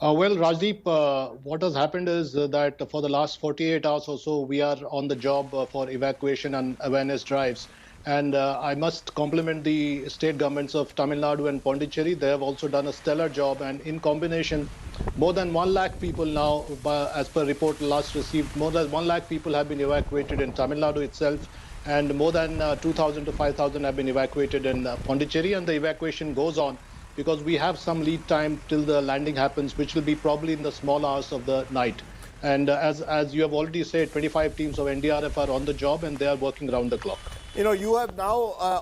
Well, Rajdeep, what has happened is that for the last 48 hours or so, we are on the job for evacuation and awareness drives. And I must compliment the state governments of Tamil Nadu and Pondicherry. They have also done a stellar job. And in combination, more than 1 lakh people now, as per report last received, more than 1 lakh people have been evacuated in Tamil Nadu itself. And more than 2,000 to 5,000 have been evacuated in Pondicherry. And the evacuation goes on because we have some lead time till the landing happens, which will be probably in the small hours of the night. And as you have already said, 25 teams of NDRF are on the job and they are working around the clock. You know, you have now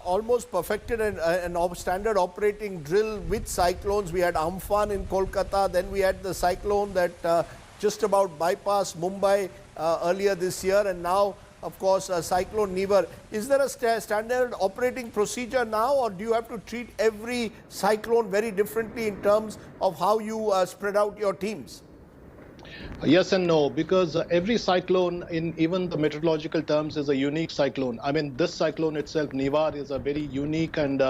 almost perfected an standard operating drill with cyclones. We had Amphan in Kolkata, then we had the cyclone that just about bypassed Mumbai earlier this year, and now of course, Cyclone Nivar. Is there a standard operating procedure now, or do you have to treat every cyclone very differently in terms of how you spread out your teams? Yes and no, because every cyclone in even the meteorological terms is a unique cyclone. I mean, this cyclone itself, Nivar, is a very unique and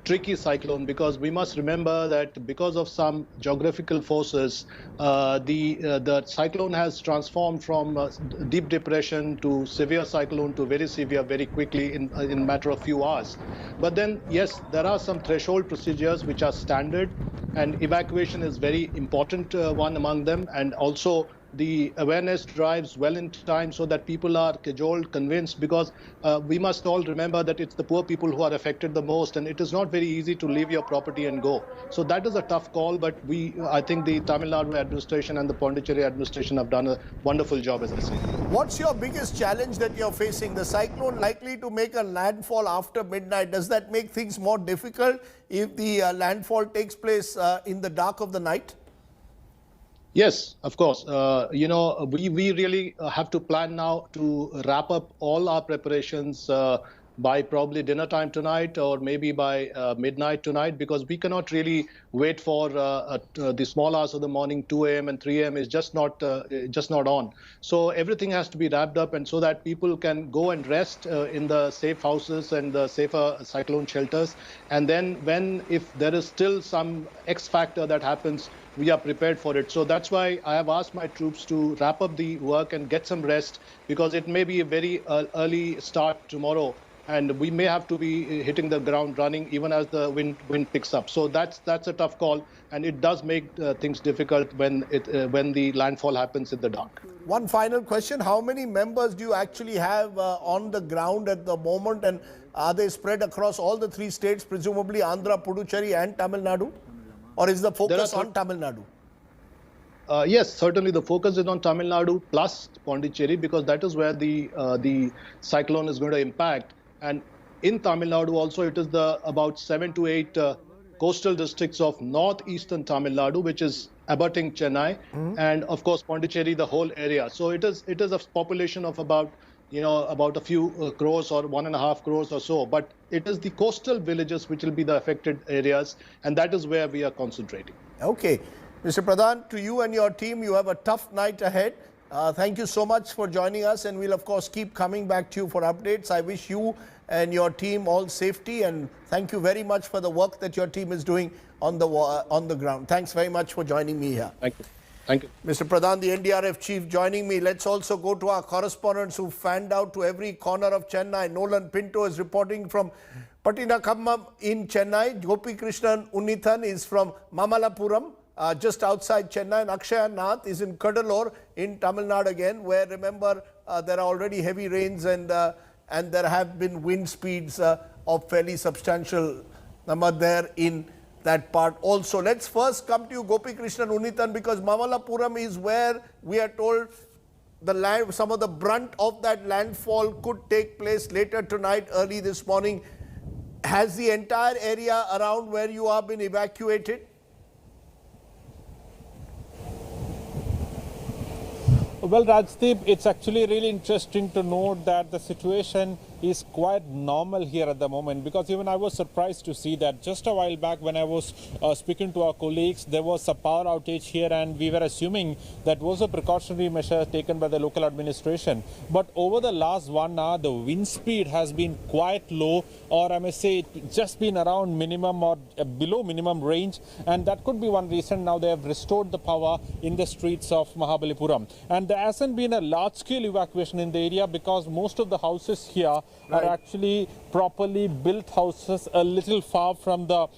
tricky cyclone, because we must remember that because of some geographical forces, the cyclone has transformed from deep depression to severe cyclone to very severe very quickly in a matter of few hours. But then, yes, there are some threshold procedures which are standard, and evacuation is very important one among them, and also the awareness drives well in time so that people are cajoled, convinced, because we must all remember that it's the poor people who are affected the most, and it is not very easy to leave your property and go. So that is a tough call, but I think the Tamil Nadu administration and the Pondicherry administration have done a wonderful job, as I say. What's your biggest challenge that you're facing? The cyclone likely to make a landfall after midnight. Does that make things more difficult if the landfall takes place in the dark of the night? Yes, of course. You know, we really have to plan now to wrap up all our preparations by probably dinner time tonight, or maybe by midnight tonight, because we cannot really wait for the small hours of the morning. 2 a.m. and 3 a.m. is just not on. So everything has to be wrapped up, and so that people can go and rest in the safe houses and the safer cyclone shelters. And then if there is still some X factor that happens, we are prepared for it. So that's why I have asked my troops to wrap up the work and get some rest, because it may be a very early start tomorrow, and we may have to be hitting the ground running even as the wind picks up. So that's a tough call, and it does make things difficult when the landfall happens in the dark. One final question: how many members do you actually have on the ground at the moment, and are they spread across all the three states, presumably Andhra, Puducherry and Tamil Nadu? Or is the focus on Tamil Nadu? Yes, certainly the focus is on Tamil Nadu plus Pondicherry, because that is where the cyclone is going to impact. And in Tamil Nadu also, it is about 7 to 8 coastal districts of northeastern Tamil Nadu, which is abutting Chennai, and of course Pondicherry, the whole area. So it is a population of about a few crores or 1.5 crores or so. But it is the coastal villages which will be the affected areas, and that is where we are concentrating. Okay. Mr. Pradhan, to you and your team, you have a tough night ahead. Thank you so much for joining us, and we'll of course keep coming back to you for updates. I wish you and your team all safety, and thank you very much for the work that your team is doing on the ground. Thanks very much for joining me here. Thank you. Thank you. Mr. Pradhan, the NDRF chief, joining me. Let's also go to our correspondents who fanned out to every corner of Chennai. Nolan Pinto is reporting from Pattinakammam in Chennai. Gopi Krishnan Unnithan is from Mamalapuram, just outside Chennai. And Akshaya Nath is in Kadalur in Tamil Nadu again, where, remember, there are already heavy rains, and there have been wind speeds of fairly substantial number there in that part also. Let's first come to you, Gopi Krishnan Unnithan, because Mamalapuram is where we are told some of the brunt of that landfall could take place later tonight, early this morning. Has the entire area around where you are been evacuated? Well, Rajdeep, it's actually really interesting to note that the situation is quite normal here at the moment, because even I was surprised to see that just a while back when I was speaking to our colleagues, there was a power outage here and we were assuming that was a precautionary measure taken by the local administration. But over the last 1 hour, the wind speed has been quite low, or I may say it just been around minimum or below minimum range, and that could be one reason now they have restored the power in the streets of Mahabalipuram. And there hasn't been a large-scale evacuation in the area because most of the houses here are actually properly built houses a little far from the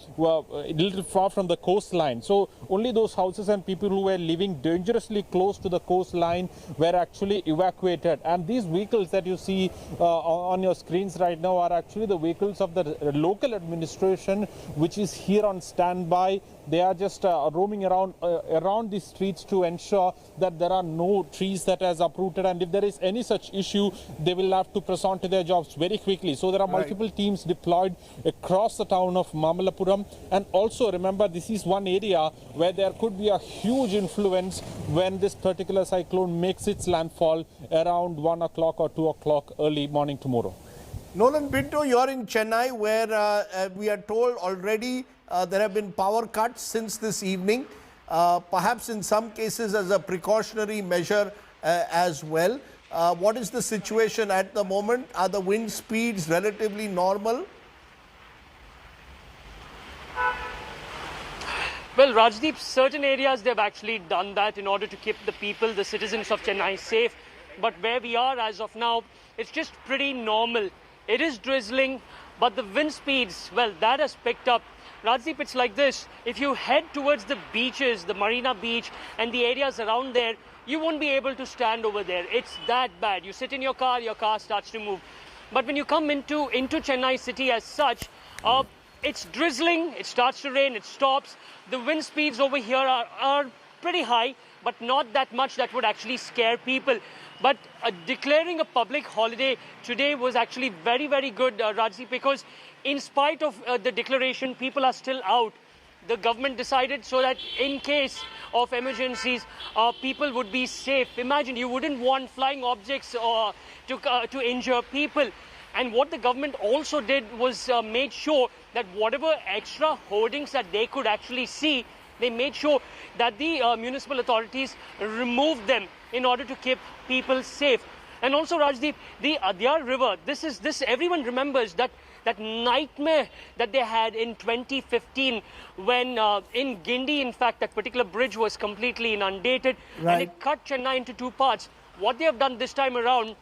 coastline. So only those houses and people who were living dangerously close to the coastline were actually evacuated. And these vehicles that you see on your screens right now are actually the vehicles of the local administration, which is here on standby. They are just roaming around the streets to ensure that there are no trees that has uprooted, and if there is any such issue, they will have to press on to their jobs very quickly. So there are multiple teams deployed across the town of Mamallapuram. And also remember, this is one area where there could be a huge influence when this particular cyclone makes its landfall around 1 o'clock or 2 o'clock early morning tomorrow. Nolan Pinto, you're in Chennai, where we are told already there have been power cuts since this evening, perhaps in some cases as a precautionary measure as well. What is the situation at the moment? Are the wind speeds relatively normal? Well, Rajdeep, certain areas they've actually done that in order to keep the people, the citizens of Chennai safe. But where we are as of now, it's just pretty normal. It is drizzling, but the wind speeds, well, that has picked up. Rajdeep, it's like this. If you head towards the beaches, the Marina Beach and the areas around there, you won't be able to stand over there. It's that bad. You sit in your car starts to move. But when you come into Chennai city as such, it's drizzling, it starts to rain, it stops. The wind speeds over here are pretty high, but not that much that would actually scare people. But declaring a public holiday today was actually very, very good, Rajdeep, because in spite of the declaration, people are still out. The government decided so that in case of emergencies, people would be safe. Imagine, you wouldn't want flying objects to injure people. And what the government also did was made sure that whatever extra hoardings that they could actually see, they made sure that the municipal authorities removed them in order to keep people safe. And also, Rajdeep, the Adyar River, everyone remembers that nightmare that they had in 2015 when in Guindy, in fact, that particular bridge was completely inundated and it cut Chennai into two parts. What they have done this time around,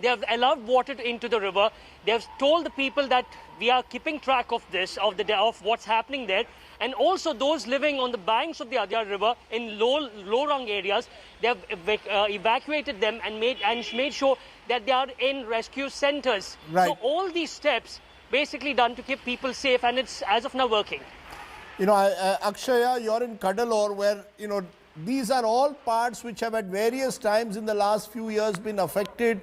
they have allowed water into the river. They have told the people that we are keeping track of this, of what's happening there. And also those living on the banks of the Adyar River in low-rung areas, they have evacuated them and made sure that they are in rescue centers. So all these steps basically done to keep people safe, and it's as of now working. You know, Akshaya, you're in Cuddalore, where, you know, these are all parts which have at various times in the last few years been affected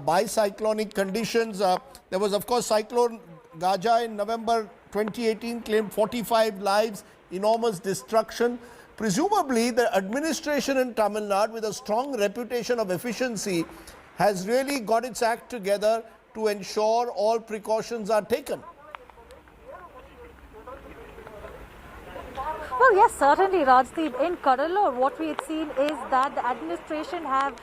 by cyclonic conditions. There was, of course, Cyclone Gaja in November 2018, claimed 45 lives, enormous destruction. Presumably, the administration in Tamil Nadu, with a strong reputation of efficiency, has really got its act together to ensure all precautions are taken. Well, yes, certainly, Rajdeep. In Cuddalore, what we had seen is that the administration have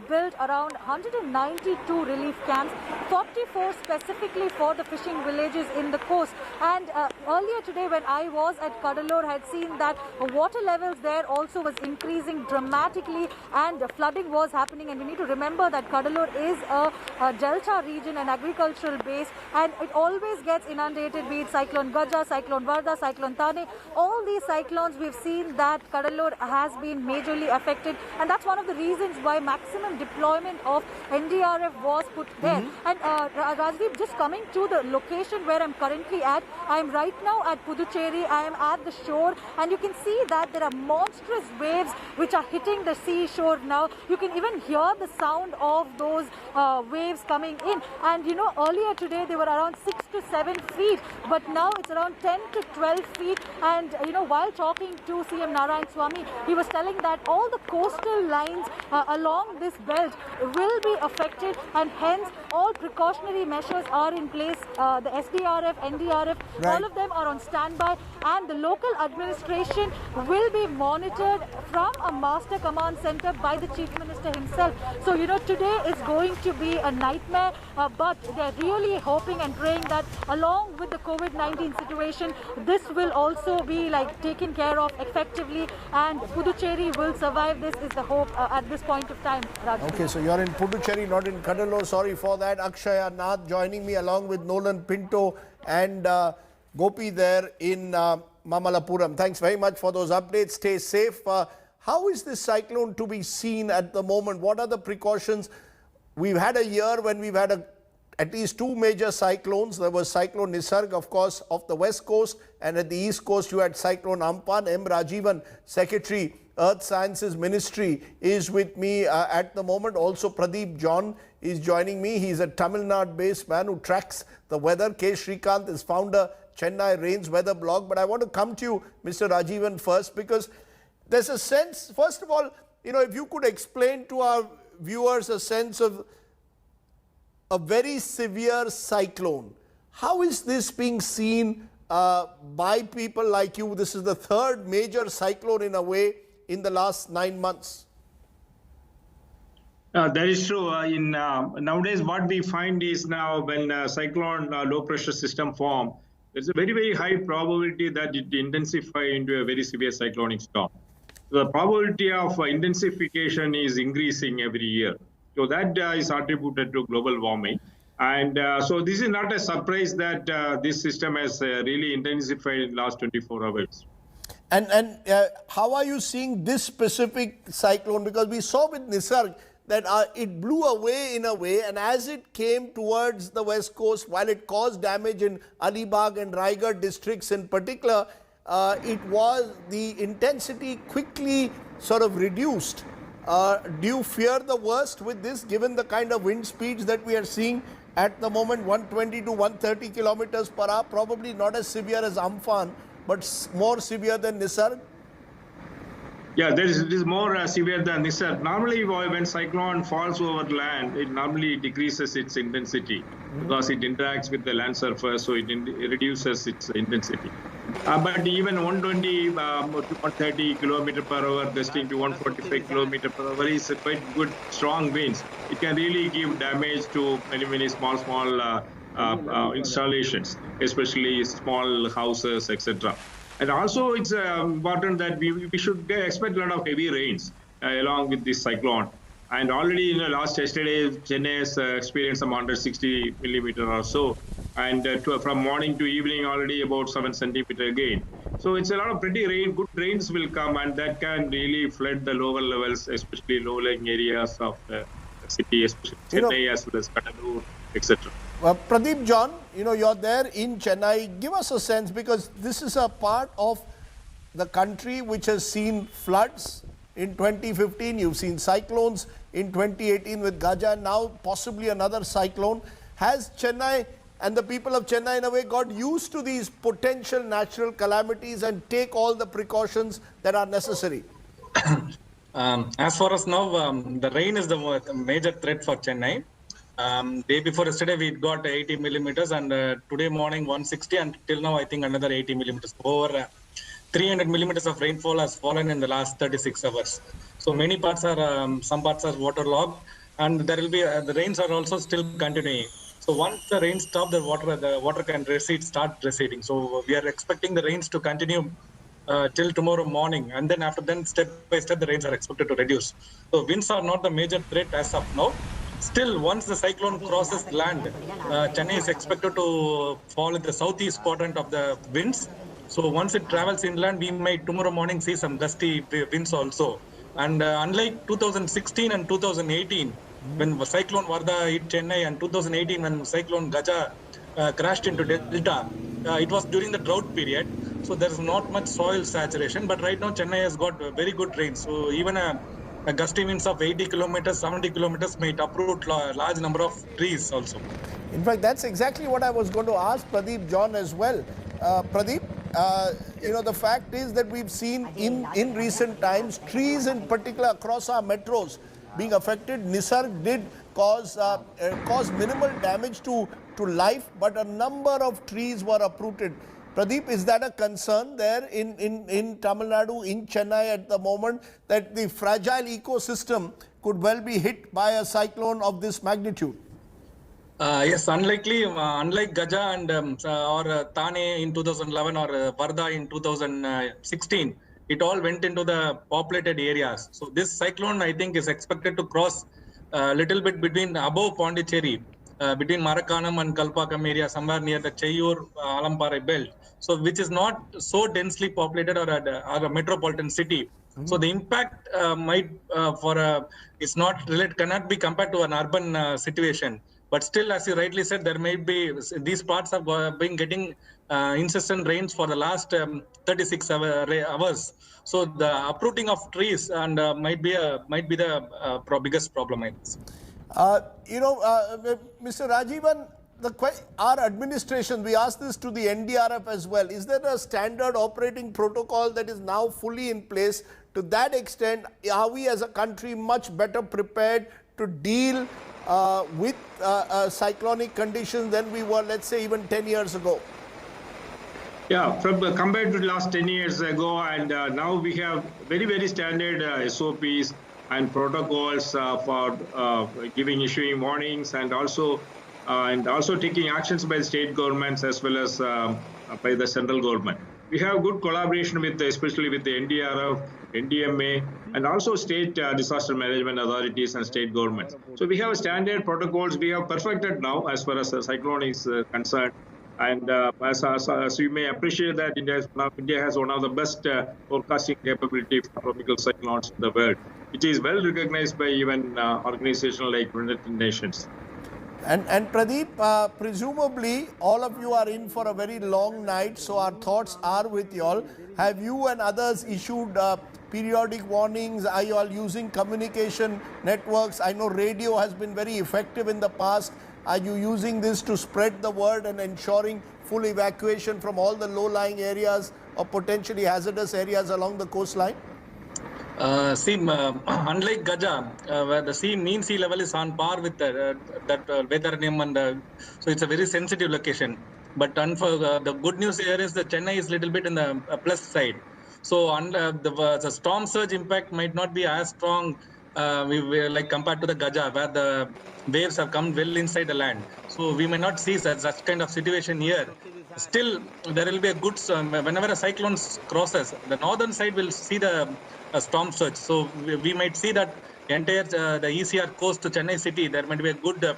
built around 192 relief camps, 44 specifically for the fishing villages in the coast. And earlier today, when I was at Cuddalore, I had seen that water levels there also was increasing dramatically and flooding was happening. And we need to remember that Cuddalore is a delta region, an agricultural base, and it always gets inundated, be it Cyclone Gaja, Cyclone Varda, Cyclone Thane. All these cyclones, we've seen that Cuddalore has been majorly affected, and that's one of the reasons why maximum deployment of NDRF was put there. And Rajdeep, just coming to the location where I'm currently at, I'm right now at Puducherry. I am at the shore, and you can see that there are monstrous waves which are hitting the seashore now. You can even hear the sound of those waves coming in. And you know, earlier today they were around 6 to 7 feet, but now it's around 10 to 12 feet. And you know, while talking to CM Narayanaswamy, he was telling that all the coastal lines along this belt will be affected, and hence all precautionary measures are in place. The SDRF, NDRF, all of them are on standby, and the local administration will be monitored from a master command center by the Chief Minister himself. So, today is going to be a nightmare, but they're really hoping and praying that along with the COVID-19 situation, this will also be taken care of effectively, and Puducherry will survive. This is the hope at this point of time, Rajdeep. Okay, so you're in Puducherry, not in Cuddalore. Sorry for that. Akshaya Nath joining me along with Nolan Pinto and Gopi there in Mamallapuram. Thanks very much for those updates. Stay safe. How is this cyclone to be seen at the moment? What are the precautions? We've had a year when we've had at least two major cyclones. There was Cyclone Nisarg, of course, off the west coast, and at the east coast you had Cyclone Amphan. M. Rajivan, Secretary, Earth Sciences Ministry, is with me at the moment. Also, Pradeep John is joining me. He's a Tamil Nadu-based man who tracks the weather. K. Srikanth is founder, Chennai Rains Weather Blog. But I want to come to you, Mr. Rajivan, first, because there's a sense, first of all, if you could explain to our viewers a sense of a very severe cyclone. How is this being seen by people like you? This is the third major cyclone in a way in the last 9 months. That is true. Nowadays, what we find is now when cyclone low pressure system form, there's a very, very high probability that it intensify into a very severe cyclonic storm. The probability of intensification is increasing every year. So that is attributed to global warming. And so this is not a surprise that this system has really intensified in the last 24 hours. And how are you seeing this specific cyclone? Because we saw with Nisarg that it blew away in a way, and as it came towards the west coast, while it caused damage in Alibag and Raigad districts in particular, the intensity quickly sort of reduced. Do you fear the worst with this, given the kind of wind speeds that we are seeing at the moment, 120 to 130 kilometers per hour, probably not as severe as Amphan, but more severe than Nisarg? Yeah, it is more severe than Nisarg. Normally, when cyclone falls over land, it normally decreases its intensity because it interacts with the land surface, so it reduces its intensity. But even 120 to 130 km per hour, gusting to 145 km per hour is quite good, strong winds. It can really give damage to many small installations, especially small houses, etc. And also, it's important that we should expect a lot of heavy rains along with this cyclone. And already, yesterday, Chennai has experienced some 160 millimeter or so. And from morning to evening, already about 7 centimeter again. So it's a lot of pretty rain. Good rains will come, and that can really flood the lower levels, especially low-lying areas of the city, especially Chennai as well as Cuddalore, etc. Pradeep John, you're there in Chennai. Give us a sense, because this is a part of the country which has seen floods in 2015. You've seen cyclones in 2018 with Gaja, and now possibly another cyclone. Has Chennai and the people of Chennai in a way got used to these potential natural calamities and take all the precautions that are necessary? As far as now, the rain is the major threat for Chennai. Day before yesterday, we got 80 millimeters, and today morning 160, and till now I think another 80 millimeters. Over 300 millimeters of rainfall has fallen in the last 36 hours. So many parts are, some parts are waterlogged, and there will be the rains are also still continuing. So once the rains stop, the water can start receding. So we are expecting the rains to continue till tomorrow morning, and then after then, step by step, the rains are expected to reduce. So winds are not the major threat as of now. Still, once the cyclone crosses land, Chennai is expected to fall in the southeast quadrant of the winds. So once it travels inland, we might tomorrow morning see some gusty winds also. And unlike 2016 and 2018, when Cyclone Varda hit Chennai, and 2018 when Cyclone Gaja crashed into Delta, it was during the drought period. So there's not much soil saturation. But right now, Chennai has got very good rain. So even a gusty winds of 80 kilometers, 70 kilometers might uproot a large number of trees also. In fact, that's exactly what I was going to ask Pradeep John as well. Pradeep, the fact is that we've seen in recent times trees in particular across our metros being affected. Nisarg did cause minimal damage to life, but a number of trees were uprooted. Pradeep, is that a concern there in Tamil Nadu, in Chennai at the moment, that the fragile ecosystem could well be hit by a cyclone of this magnitude? Yes, unlike Gaja and or Thane in 2011 or Varda in 2016, it all went into the populated areas. So this cyclone, I think, is expected to cross a little bit between above Pondicherry, between Marakanam and Kalpakam area, somewhere near the Cheyur Alampare belt. So which is not so densely populated or a metropolitan city. So the impact cannot be compared to an urban situation. But still, as you rightly said, there may be, these parts have been getting incessant rains for the last 36 hours. So the uprooting of trees and might be the biggest problem, I guess. Mr. Rajivan, our administration, we asked this to the NDRF as well. Is there a standard operating protocol that is now fully in place? To that extent, are we as a country much better prepared to deal with cyclonic conditions than we were, let's say, even 10 years ago? Yeah, compared to the last 10 years ago, and now we have very, very standard SOPs and protocols for issuing warnings, and also taking actions by the state governments as well as by the central government. We have good collaboration especially with the NDRF, NDMA, and also state disaster management authorities and state governments. So we have standard protocols we have perfected now as far as the cyclone is concerned. And as you may appreciate that India has one of the best forecasting capability for tropical cyclones in the world, which is well recognized by even organizations like United Nations. And Pradeep, presumably all of you are in for a very long night, so our thoughts are with you all. Have you and others issued periodic warnings? Are you all using communication networks? I know radio has been very effective in the past. Are you using this to spread the word and ensuring full evacuation from all the low-lying areas or potentially hazardous areas along the coastline? Unlike Gaja, where the mean sea level is on par with that Vedaranam, and so it's a very sensitive location. But the good news here is that Chennai is a little bit in the plus side. So the storm surge impact might not be as strong like compared to the Gaja, where the waves have come well inside the land. So we may not see such kind of situation here. Still, there will be a good, whenever a cyclone crosses, the northern side will see the storm surge. So we might see that entire the ECR coast to Chennai city, there might be a good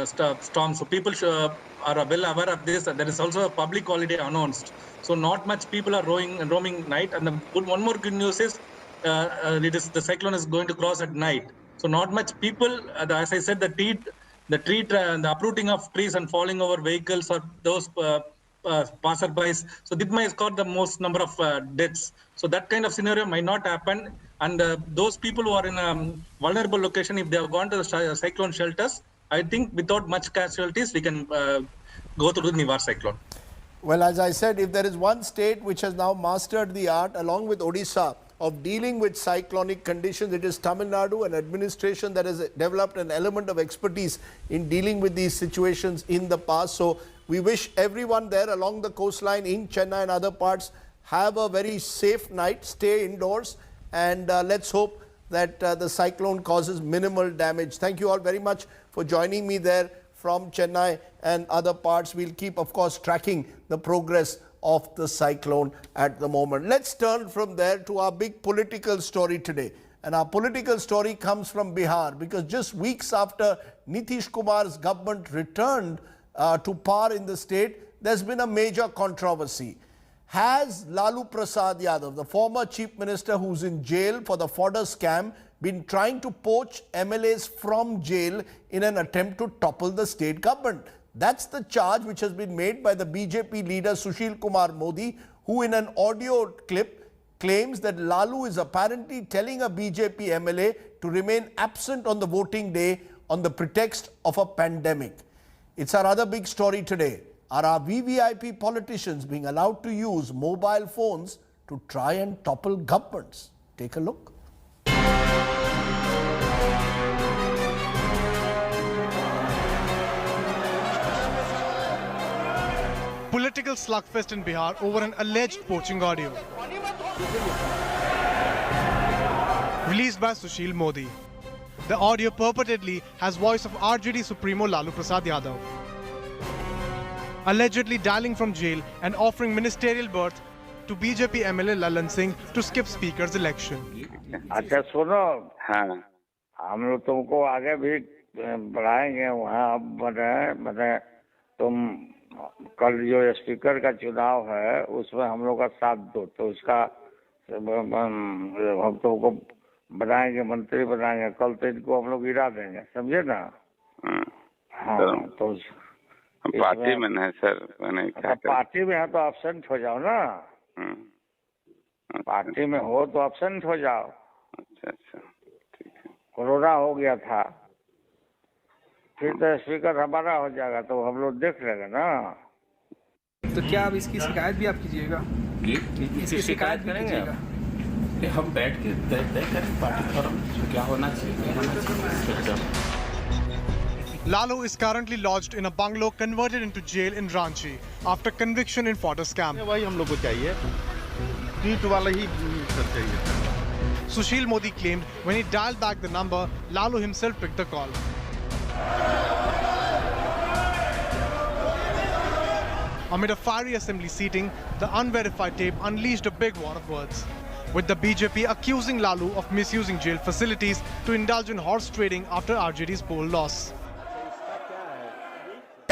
storm. So people are well aware of this. There is also a public holiday announced. So not much people are roaming night. And one more good news is the cyclone is going to cross at night. So not much people, as I said, the uprooting of trees and falling over vehicles or those passerbys. So this might cause the most number of deaths. So that kind of scenario might not happen. And those people who are in a vulnerable location, if they have gone to the cyclone shelters, I think without much casualties, we can go through the Nivar cyclone. Well, as I said, if there is one state which has now mastered the art, along with Odisha, of dealing with cyclonic conditions, it is Tamil Nadu, an administration that has developed an element of expertise in dealing with these situations in the past. So we wish everyone there along the coastline in Chennai and other parts have a very safe night, stay indoors, and let's hope that the cyclone causes minimal damage. Thank you all very much for joining me there from Chennai and other parts. We'll keep, of course, tracking the progress of the cyclone at the moment. Let's turn from there to our big political story today. And our political story comes from Bihar, because just weeks after Nitish Kumar's government returned to power in the state, there's been a major controversy. Has Lalu Prasad Yadav, the former chief minister who's in jail for the fodder scam, been trying to poach MLAs from jail in an attempt to topple the state government? That's the charge which has been made by the BJP leader Sushil Kumar Modi, who in an audio clip claims that Lalu is apparently telling a BJP MLA to remain absent on the voting day on the pretext of a pandemic. It's our other big story today. Are our VVIP politicians being allowed to use mobile phones to try and topple governments? Take a look. Political slugfest in Bihar over an alleged poaching audio. Released by Sushil Modi. The audio purportedly has voice of RJD Supremo Lalu Prasad Yadav. Allegedly dialing from jail and offering ministerial berth to BJP MLA Lalan Singh to skip Speaker's election. अच्छा सुनो, हाँ, हम लोग तुमको आगे भी बढ़ाएंगे वहाँ बने तुम कल जो स्पीकर का चुनाव है उसमें हम लोग का साथ दो तो उसका हम तुमको बनाएंगे, मंत्री बनाएंगे, कल तो इनको हम लोग गिरा देंगे, समझे ना? हाँ, तो पार्टी में है सर, मैंने पार्टी में है तो एब्सेंट हो जाओ ना। पार्टी में हो तो एब्सेंट हो जाओ। अच्छा अच्छा, ठीक है। कोरोना हो गया था, फिर तो स्पीकर हमारा हो जाएगा तो हम लोग देख लेंगे ना। तो क्या अब इसकी शिकायत भी आप कीजिएगा? इसकी शिकायत भी कीजिएगा? हम बैठ के तय करें पार्टी फोरम क्या होना चाहिए। Lalu is currently lodged in a bungalow converted into jail in Ranchi after conviction in fodder scam. वही हम लोग को चाहिए, ट्वीट वाला ही सब चाहिए। Sushil Modi claimed when he dialed back the number, Lalu himself picked the call. Amid a fiery assembly seating, the unverified tape unleashed a big war of words, with the BJP accusing Lalu of misusing jail facilities to indulge in horse trading after RJD's poll loss.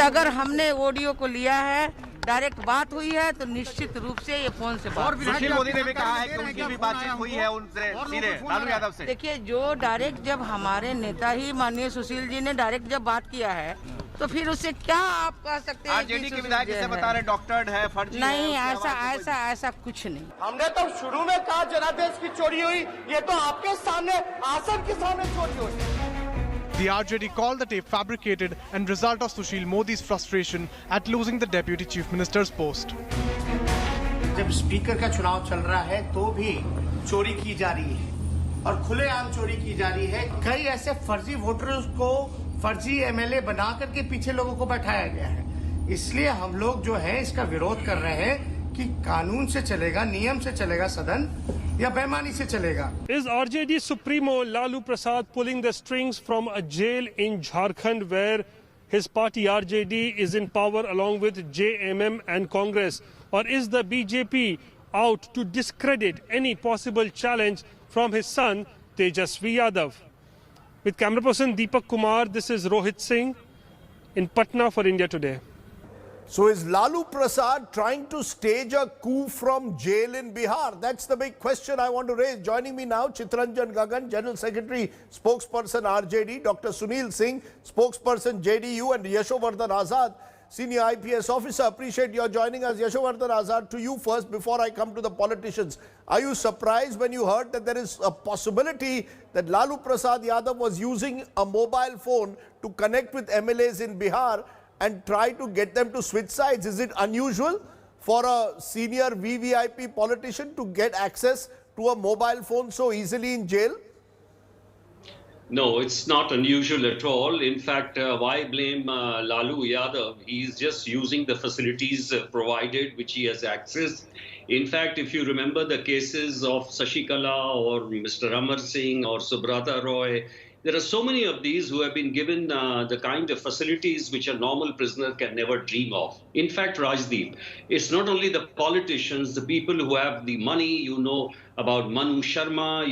अगर हमने audio को लिया है, direct बात हुई है तो निश्चित रूप से ये फोन से बात। सुशील मोदी ने भी कहा है कि उनकी भी बातचीत हुई है उनसे सीधे लालू यादव से। देखिए, जो डायरेक्ट जब हमारे नेता ही माननीय सुशील जी ने डायरेक्ट जब बात किया है तो फिर उससे क्या आप कह सकते हैं? आरजेडी के विधायक इसे बता रहे डॉक्टर्ड है, फर्जी नहीं, ऐसा कुछ नहीं। हमने तो शुरू में कहा जनादेश की चोरी हुई, ये तो आपके सामने आसन के सामने चोरी हुई। The RJD called the tape fabricated and result of Sushil Modi's frustration at losing the Deputy Chief Minister's post. जब स्पीकर का चुनाव चल रहा है तो भी चोरी की जा रही है और खुलेआम चोरी की जा रही है। कई ऐसे फर्जी वोटर्स को फर्जी एमएलए बना करके पीछे लोगों को बैठाया गया है। इसलिए हम लोग जो है इसका विरोध कर रहे हैं कि कानून से चलेगा, नियम से चलेगा सदन या बेईमानी से चलेगा। Is RJD Supremo Lalu Prasad pulling the strings from a jail in Jharkhand where his party RJD is in power along with JMM and Congress? Or is the BJP out to discredit any possible challenge from his son Tejasvi Yadav? With camera person Deepak Kumar, this is Rohit Singh in Patna for India Today. So is Lalu Prasad trying to stage a coup from jail in Bihar? That's the big question I want to raise. Joining me now, Chitranjan Gagan, General Secretary, Spokesperson RJD, Dr. Sunil Singh, Spokesperson JDU, and Yashovardhan Azad, Senior IPS Officer. Appreciate your joining us. Yashovardhan Azad, to you first before I come to the politicians. Are you surprised when you heard that there is a possibility that Lalu Prasad Yadav was using a mobile phone to connect with MLAs in Bihar and try to get them to switch sides? Is it unusual for a senior VVIP politician to get access to a mobile phone so easily in jail? No, it's not unusual at all. In fact, why blame Lalu Yadav? He's just using the facilities provided, which he has access. In fact, if you remember the cases of Sashikala or Mr. Amar Singh or Subrata Roy, there are so many of these who have been given the kind of facilities which a normal prisoner can never dream of. In fact, Rajdeep, it's not only the politicians, the people who have the money, you know about Manu Sharma,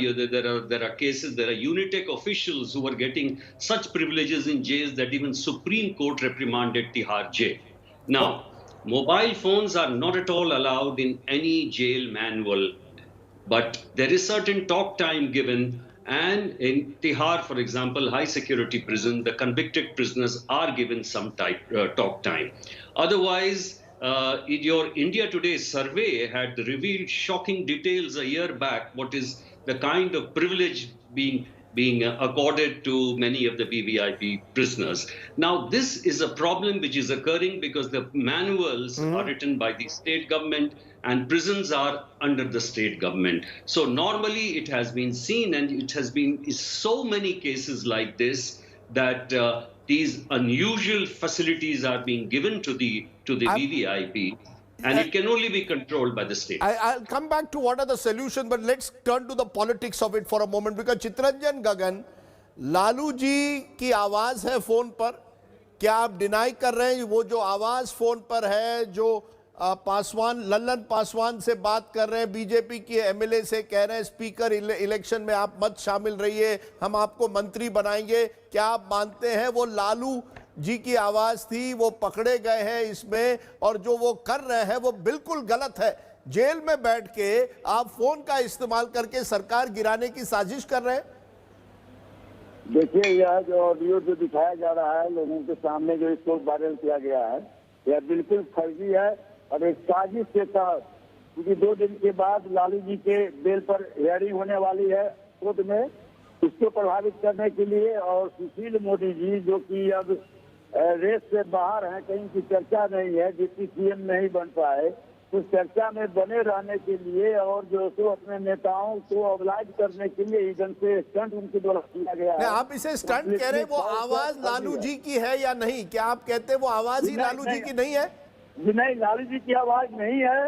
there are cases, there are Unitec officials who are getting such privileges in jails that even Supreme Court reprimanded Tihar jail. Now, mobile phones are not at all allowed in any jail manual, but there is certain talk time given. And in Tihar, for example, high security prison, the convicted prisoners are given some talk time. Otherwise, your India Today survey had revealed shocking details a year back, what is the kind of privilege being being accorded to many of the VVIP prisoners. Now, this is a problem which is occurring because the manuals are written by the state government and prisons are under the state government. So normally it has been seen, and it has been so many cases like this, that these unusual facilities are being given to the VVIP, and it can only be controlled by the state. I'll come back to what are the solutions, but let's turn to the politics of it for a moment, because Chittaranjan Gagan, Lalu ji की आवाज है phone पर, क्या आप deny कर रहे हैं वो जो आवाज फोन पर है, जो पासवान, लल्लन पासवान से बात कर रहे हैं, बीजेपी के एमएलए से कह रहे हैं स्पीकर इलेक्शन में आप मत शामिल रहिए, हम आपको मंत्री बनाएंगे, क्या आप मानते हैं वो लालू जी की आवाज थी, वो पकड़े गए हैं इसमें, और जो वो कर रहे हैं वो बिल्कुल गलत है? जेल में बैठ के आप फोन का इस्तेमाल करके सरकार गिराने की साजिश कर रहे हैं। देखिए, यह जो ऑडियो जो दिखाया जा रहा है लोगों के सामने, जो इसको वायरल किया गया है, यह बिल्कुल फर्जी है और एक साजिश के तहत, क्योंकि 2 दिन के बाद लालू जी के बेल पर हियरिंग होने वाली है कोर्ट में, इसको प्रभावित करने के लिए, और सुशील मोदी जी जो कि अब रेस से बाहर हैं, कहीं की चर्चा नहीं है, जिसकी सीएम नहीं बन पाए, तो चर्चा में बने रहने के लिए और जो सो अपने नेताओं को ऑब्लाइज करने के लिए ढंग से स्टंट उनके द्वारा किया गया है। आप इसे स्टंट कह रहे हैं, वो आवाज लालू जी की है या नहीं? क्या आप कहते हैं वो आवाज ही लालू जी की नहीं है? नहीं, लालू जी की आवाज नहीं है,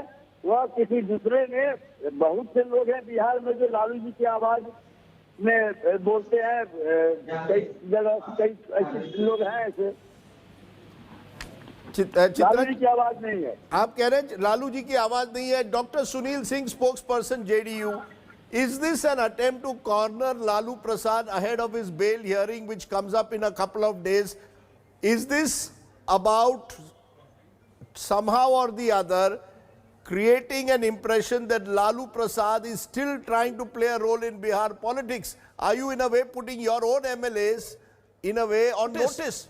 वह किसी दूसरे ने, बहुत से लोग हैं बिहार में जो लालू जी की आवाज में बोलते हैं, कई जगह कई ऐसे लोग हैं ऐसे। लालू जी की आवाज नहीं है। आप कह रहे हैं लालू जी की आवाज नहीं है। Doctor Sunil Singh, spokes person JDU, is this an attempt to corner Lalu Prasad ahead of his bail hearing which comes up in a couple of days? Is this about somehow or the other creating an impression that Lalu Prasad is still trying to play a role in Bihar politics? Are you in a way putting your own MLAs in a way on notice?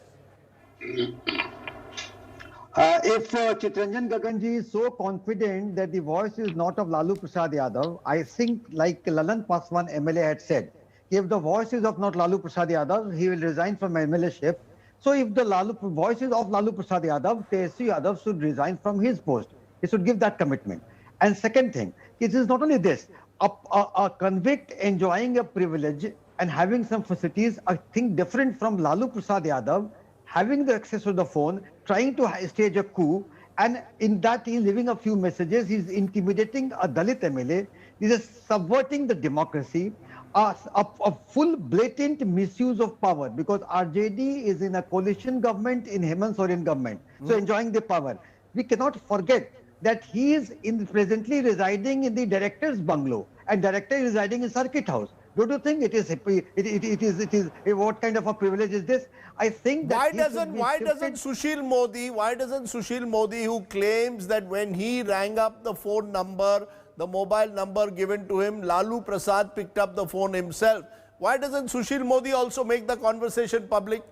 If Chittaranjan Gagan ji is so confident that the voice is not of Lalu Prasad Yadav, I think like Lalan Paswan MLA had said, if the voice is of not Lalu Prasad Yadav, he will resign from MLA-ship. So if the voice is of Lalu Prasad Yadav, Tesri Yadav should resign from his post. He should give that commitment. And second thing, it is not only this, a convict enjoying a privilege and having some facilities, I think different from Lalu Prasad Yadav, having the access to the phone, trying to stage a coup, and in that he's leaving a few messages, he's intimidating a Dalit MLA, this is subverting the democracy, a full blatant misuse of power, because RJD is in a coalition government in Hemant Soren government, so enjoying the power. We cannot forget that he is presently residing in the director's bungalow, and director is residing in circuit house. Don't you think it is what kind of a privilege is this? I think that why doesn't Sushil Modi, who claims that when he rang up the phone number, the mobile number given to him, Lalu Prasad picked up the phone himself, why doesn't Sushil Modi also make the conversation public?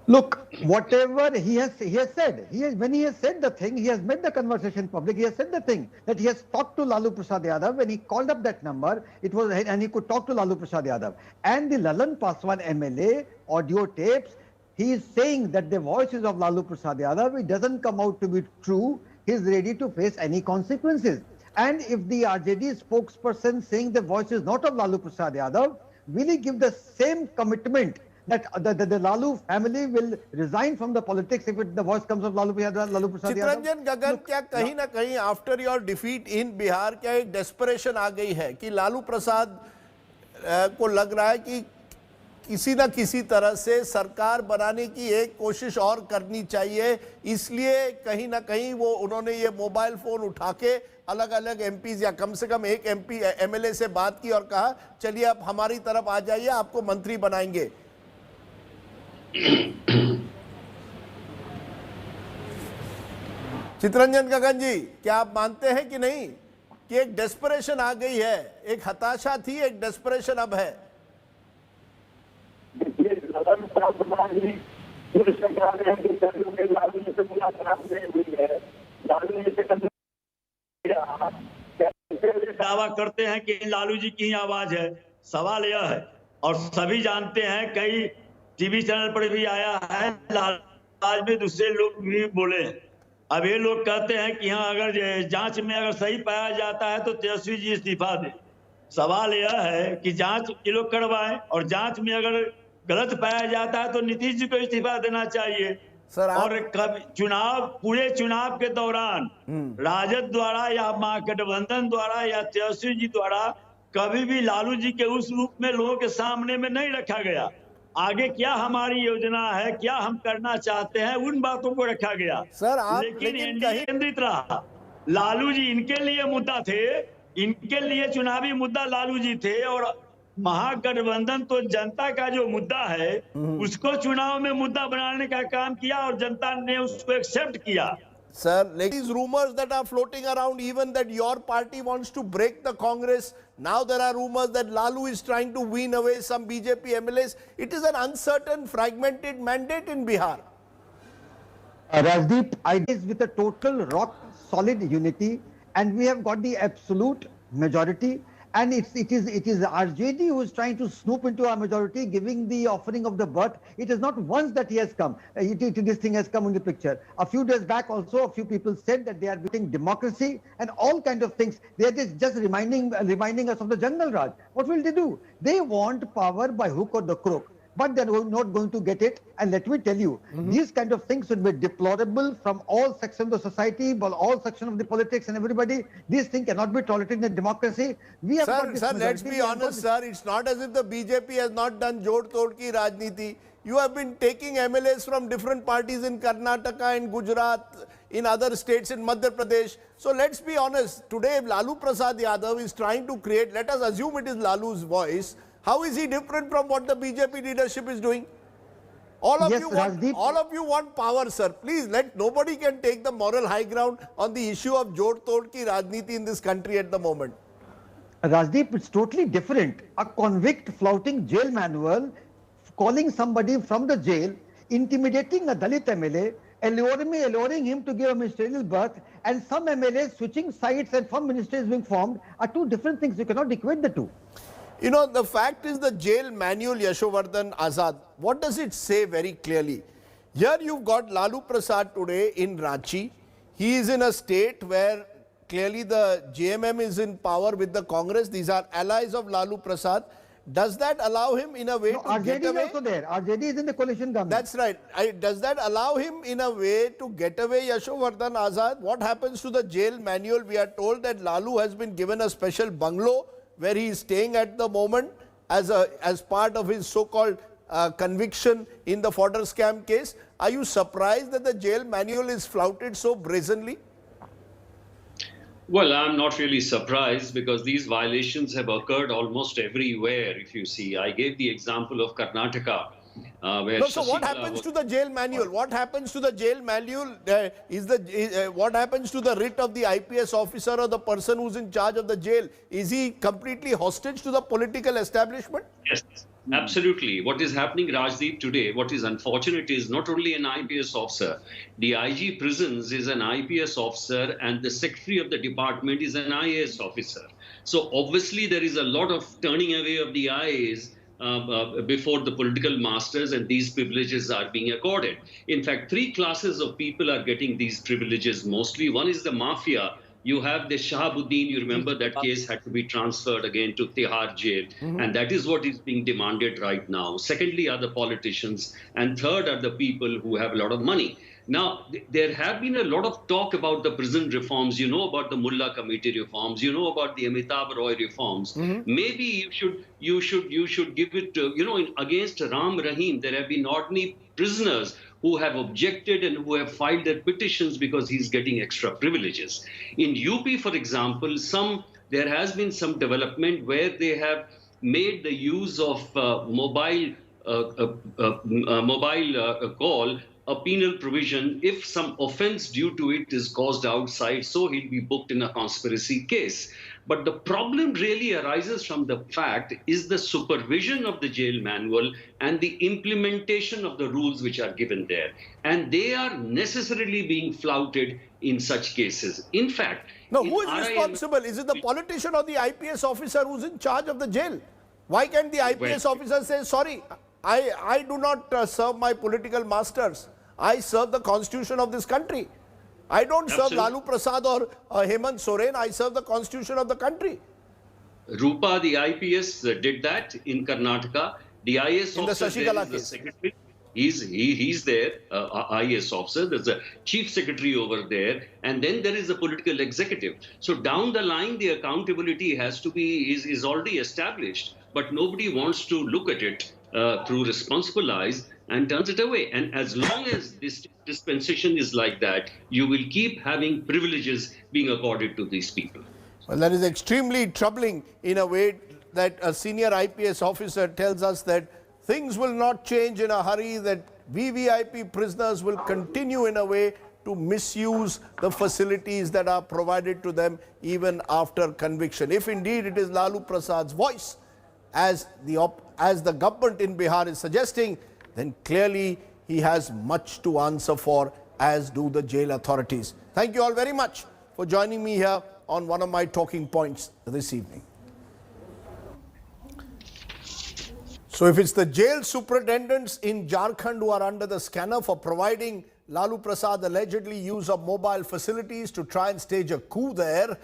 Look, whatever he has said, when he has said the thing, he has made the conversation public. He has said the thing that he has talked to Lalu Prasad Yadav. When he called up that number, it was, and he could talk to Lalu Prasad Yadav. And the Lalan Paswan MLA audio tapes, he is saying that the voice is of Lalu Prasad Yadav. It doesn't come out to be true. He is ready to face any consequences. And if the RJD spokesperson saying the voice is not of Lalu Prasad Yadav, will he give the same commitment that the Lalu family will resign from the politics if the voice comes of Lalu Prasad Yadav? Chitranjan Gagan, क्या कहीं ना कहीं after your defeat in Bihar क्या एक desperation आ गई है कि लालू प्रसाद को लग रहा है कि किसी ना किसी तरह से सरकार बनाने की एक कोशिश और करनी चाहिए, इसलिए कहीं ना कहीं वो उन्होंने ये मोबाइल फोन उठा के अलग अलग एमपीज या कम से कम एक एमपी एमएलए से बात की और कहा चलिए आप हमारी तरफ आ जाइए, आपको मंत्री बनाएंगे। चित्रंजन गगन जी, क्या आप मानते हैं कि नहीं कि एक डेस्परेशन आ गई है, एक हताशा थी, एक डेस्परेशन अब है? दावा करते हैं कि लालू जी की ही आवाज है, सवाल यह है, और सभी जानते हैं, कई टीवी चैनल पर भी आया है, आज में दूसरे लोग भी बोले हैं। अब ये लोग कहते हैं कि हाँ, अगर जांच में अगर सही पाया जाता है तो तेजस्वी जी इस्तीफा दें। सवाल यह है कि जांच ये लोग करवाएं, और जांच में अगर गलत पाया जाता है तो नीतीश जी को इस्तीफा देना चाहिए। सर, और पूरे चुनाव के दौरान राजद द्वारा या महागठबंधन द्वारा या तेजस्वी जी द्वारा कभी भी लालू जी के उस रूप में लोगों के सामने में नहीं रखा गया। आगे क्या हमारी योजना है, क्या हम करना चाहते हैं, उन बातों को रखा गया। सर, लेकिन एनडीए केंद्रित रहा। लालू जी इनके लिए मुद्दा थे, इनके लिए चुनावी मुद्दा लालू जी थे, और महागठबंधन तो जनता का जो मुद्दा है उसको चुनाव में मुद्दा बनाने का काम किया, और जनता ने उसको एक्सेप्ट किया। Sir, like these rumors that are floating around, even that your party wants to break the Congress. Now there are rumors that Lalu is trying to wean away some BJP MLAs. It is an uncertain, fragmented mandate in Bihar. Rajdeep, I is with a total rock solid unity, and we have got the absolute majority. And it is RJD who is trying to snoop into our majority, giving the offering of the berth. It is not once that he has come. This thing has come in the picture. A few days back also, a few people said that they are beating democracy and all kinds of things. They are just reminding us of the Jungle Raj. What will they do? They want power by hook or the crook. But they are not going to get it. And let me tell you, these kind of things would be deplorable from all sections of the society, by all sections of the politics and everybody. These things cannot be tolerated in a democracy. We have got this sir, majority. let's be honest, sir. It's not as if the BJP has not done Jod Tod ki Rajniti. You have been taking MLAs from different parties in Karnataka, in Gujarat, in other states, in Madhya Pradesh. So let's be honest. Today, Lalu Prasad Yadav is trying to create, let us assume it is Lalu's voice. How is he different from what the BJP leadership is doing? All of you want power, sir. Please, nobody can take the moral high ground on the issue of Jod Tod ki Rajniti in this country at the moment. Rajdeep, it's totally different. A convict flouting jail manual, calling somebody from the jail, intimidating a Dalit MLA, alluring him to give a ministerial berth, and some MLAs switching sides and some ministries being formed are two different things. You cannot equate the two. You know, the fact is the jail manual, Yashovardhan Azad, what does it say very clearly? Here you've got Lalu Prasad today in Ranchi. He is in a state where clearly the JMM is in power with the Congress. These are allies of Lalu Prasad. Does that allow him in a way to get away? RJD is also there. RJD is in the coalition government. That's right. Does that allow him in a way to get away, Yashovardhan Azad? What happens to the jail manual? We are told that Lalu has been given a special bungalow where he is staying at the moment as part of his so-called conviction in the fodder scam case. Are you surprised that the jail manual is flouted so brazenly? Well, I'm not really surprised because these violations have occurred almost everywhere, if you see. I gave the example of Karnataka. So what happens to the jail manual? What happens to the jail manual? What happens to the writ of the IPS officer or the person who's in charge of the jail? Is he completely hostage to the political establishment? Yes, absolutely. What is happening, Rajdeep, today, what is unfortunate is not only an IPS officer. The IG Prisons is an IPS officer and the Secretary of the Department is an IAS officer. So obviously there is a lot of turning away of the eyes before the political masters, and these privileges are being accorded. In fact, three classes of people are getting these privileges mostly. One is the mafia. You have the Shahabuddin, you remember that case had to be transferred again to Tihar jail. And that is what is being demanded right now. Secondly are the politicians. And third are the people who have a lot of money. Now, there have been a lot of talk about the prison reforms. You know about the Mullah Committee reforms. You know about the Amitabh Roy reforms. Maybe you should give it, against Ram Rahim. There have been ordinary prisoners who have objected and who have filed their petitions because he's getting extra privileges. In UP, for example, there has been some development where they have made the use of mobile call a penal provision if some offense due to it is caused outside, so he'll be booked in a conspiracy case. But the problem really arises from the fact is the supervision of the jail manual and the implementation of the rules which are given there. And they are necessarily being flouted in such cases. In fact, now who is responsible? Is it the politician or the IPS officer who's in charge of the jail? Why can't the IPS officer say, sorry, I do not serve my political masters. I serve the constitution of this country. I don't serve Lalu Prasad or Hemant Soren. I serve the constitution of the country. Rupa, the IPS, did that in Karnataka. The IS officer there is the secretary. He's there, IS officer. There's a chief secretary over there, and then there is a political executive. So down the line, the accountability has to be is already established, but nobody wants to look at it through responsible eyes and turns it away. And as long as this dispensation is like that, you will keep having privileges being accorded to these people. Well, that is extremely troubling in a way that a senior IPS officer tells us that things will not change in a hurry, that VVIP prisoners will continue in a way to misuse the facilities that are provided to them even after conviction. If indeed it is Lalu Prasad's voice, as the government in Bihar is suggesting, then clearly he has much to answer for, as do the jail authorities. Thank you all very much for joining me here on one of my talking points this evening. So if it's the jail superintendents in Jharkhand who are under the scanner for providing Lalu Prasad allegedly use of mobile facilities to try and stage a coup there,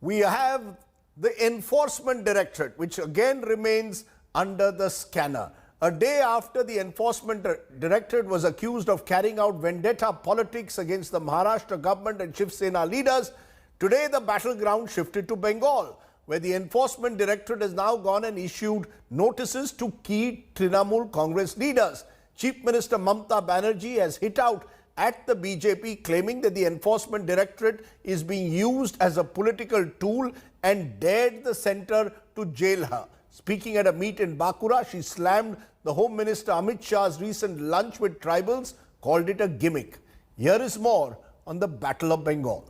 we have the Enforcement Directorate, which again remains under the scanner. A day after the Enforcement Directorate was accused of carrying out vendetta politics against the Maharashtra government and Shiv Sena leaders, today the battleground shifted to Bengal, where the Enforcement Directorate has now gone and issued notices to key Trinamool Congress leaders. Chief Minister Mamata Banerjee has hit out at the BJP, claiming that the Enforcement Directorate is being used as a political tool and dared the centre to jail her. Speaking at a meet in Bakura, she slammed the Home Minister Ahmed Shah's recent lunch with tribals, called it a gimmick. Here is more on the Battle of Bengal.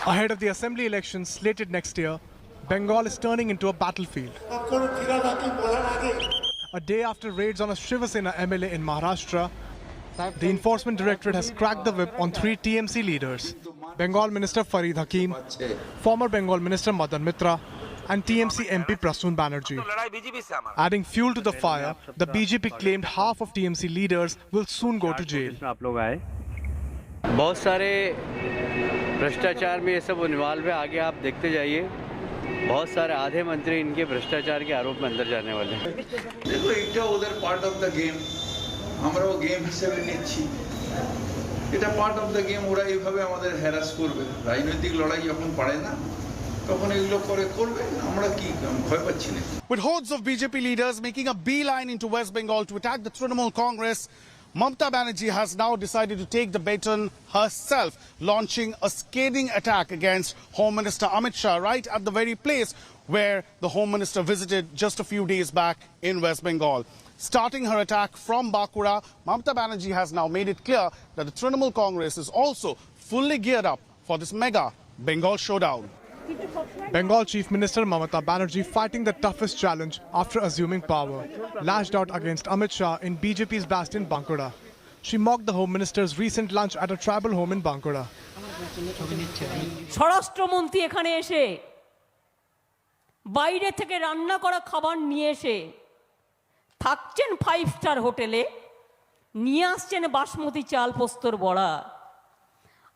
Ahead of the assembly elections slated next year, Bengal is turning into a battlefield. A day after raids on a Shiv Sena MLA in Maharashtra, the Enforcement Directorate has cracked the whip on 3 TMC leaders: Bengal Minister Farid Hakim, former Bengal Minister Madan Mitra, and TMC MP Prasoon Banerjee. Adding fuel to the fire, the BJP claimed half of TMC leaders will soon go to jail. बहुत सारे भ्रष्टाचार में ये सब involve है, आगे आप देखते जाइए, बहुत सारे आधे मंत्री इनके भ्रष्टाचार के आरोप में अंदर जाने वाले हैं। देखो এটা ওদের পার্ট অফ দ্য গেম, আমরাও গেম হিসেবে নিচ্ছি। এটা পার্ট অফ দ্য গেম, ওরা এইভাবে আমাদের হ্যারাস করবে। রাজনৈতিক লড়াই যখন পারে না তখন এগুলো করবে, আমরা কি ভয় পাচ্ছি না। With hordes of BJP leaders making a beeline into West Bengal to attack the Trinamool Congress, Mamata Banerjee has now decided to take the baton herself, launching a scathing attack against Home Minister Amit Shah right at the very place where the Home Minister visited just a few days back in West Bengal. Starting her attack from Bakura, Mamata Banerjee has now made it clear that the Trinamool Congress is also fully geared up for this mega Bengal showdown. Bengal Chief Minister Mamata Banerjee fighting the toughest challenge after assuming power, lashed out against Amit Shah in BJP's bastion Bankura. She mocked the Home Minister's recent lunch at a tribal home in Bankura. স্বরাষ্ট্রমন্ত্রী এখানে এসে বাইরে থেকে রান্না করা খাবার নিয়ে এসে থাকছেন 5 স্টার হোটেলে, নিয়ে আসছেন বাসমতি চাল পোস্তর বড়া,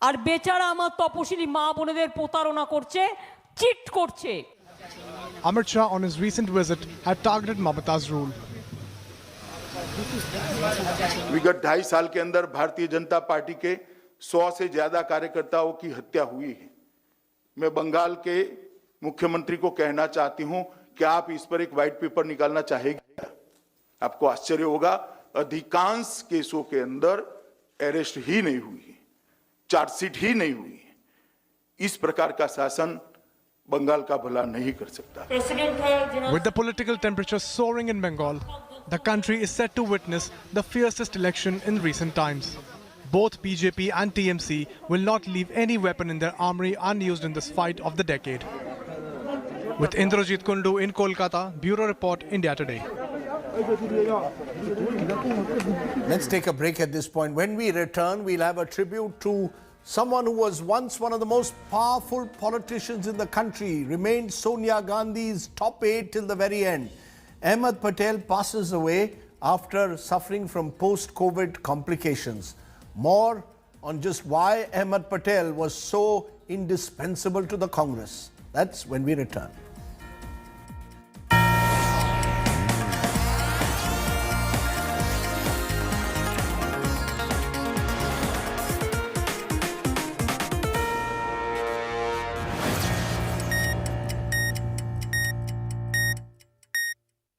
আর বেচারা আমার তপশিলি মা বোনেদের প্রতারণা করছে, চিট করছে। Amit Shah on his recent visit had targeted Mamata's rule. विगत 2.5 साल के अंदर भारतीय जनता पार्टी के 100 से ज्यादा कार्यकर्ताओं की हत्या हुई है। मैं बंगाल के मुख्यमंत्री को कहना चाहती हूं कि आप इस पर एक व्हाइट पेपर निकालना चाहेंगे। आपको आश्चर्य होगा, अधिकांश केसों के अंदर अरेस्ट ही नहीं हुई है, चार्जशीट ही नहीं हुई है। इस प्रकार का शासन बंगाल का भला नहीं कर सकता। With the political temperature soaring in Bengal, the country is set to witness the fiercest election in recent times. Both BJP and TMC will not leave any weapon in their armory unused in this fight of the decade. With Indrajit Kundu in Kolkata, Bureau Report, India Today. Let's take a break at this point. When we return, we'll have a tribute to Someone who was once one of the most powerful politicians in the country remained Sonia Gandhi's top aide till the very end. Ahmed Patel passes away after suffering from post-COVID complications. More on just why Ahmed Patel was so indispensable to the Congress. That's when we return.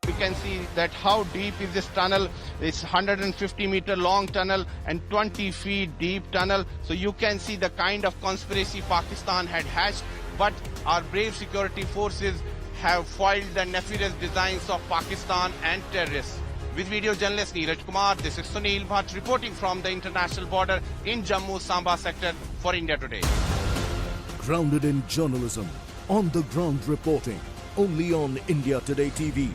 You can see that how deep is this tunnel. It's 150-meter long tunnel and 20 feet deep tunnel. So you can see the kind of conspiracy Pakistan had hatched. But our brave security forces have foiled the nefarious designs of Pakistan and terrorists. With video journalist Neeraj Kumar, this is Sunil Bhatt reporting from the international border in Jammu Samba sector for India Today. Grounded in journalism, on the ground reporting, only on India Today TV.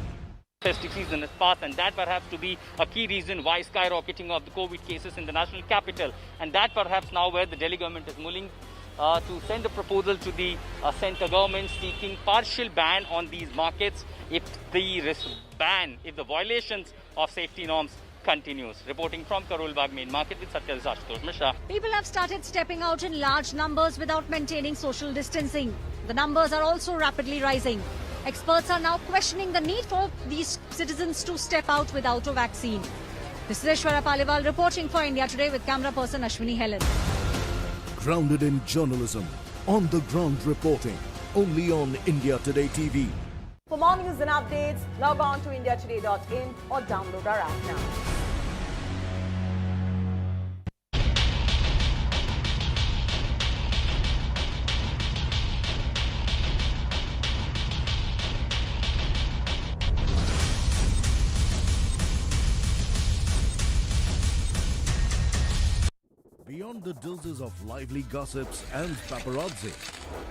Festive season has passed, and that perhaps to be a key reason why skyrocketing of the COVID cases in the national capital, and that perhaps now where the Delhi government is mulling to send a proposal to the centre government seeking partial ban on these markets if the violations of safety norms continues. Reporting from Karol Bagh Main Market with Satya Ashutosh Mishra. People have started stepping out in large numbers without maintaining social distancing. The numbers are also rapidly rising. Experts are now questioning the need for these citizens to step out without a vaccine. This is Aishwarya Paliwal reporting for India Today with camera person Ashwini Helen. Grounded in journalism, on the ground reporting, only on India Today TV. For more news and updates, log on to indiatoday.in or download our app now. Beyond the doses of lively gossips and paparazzi,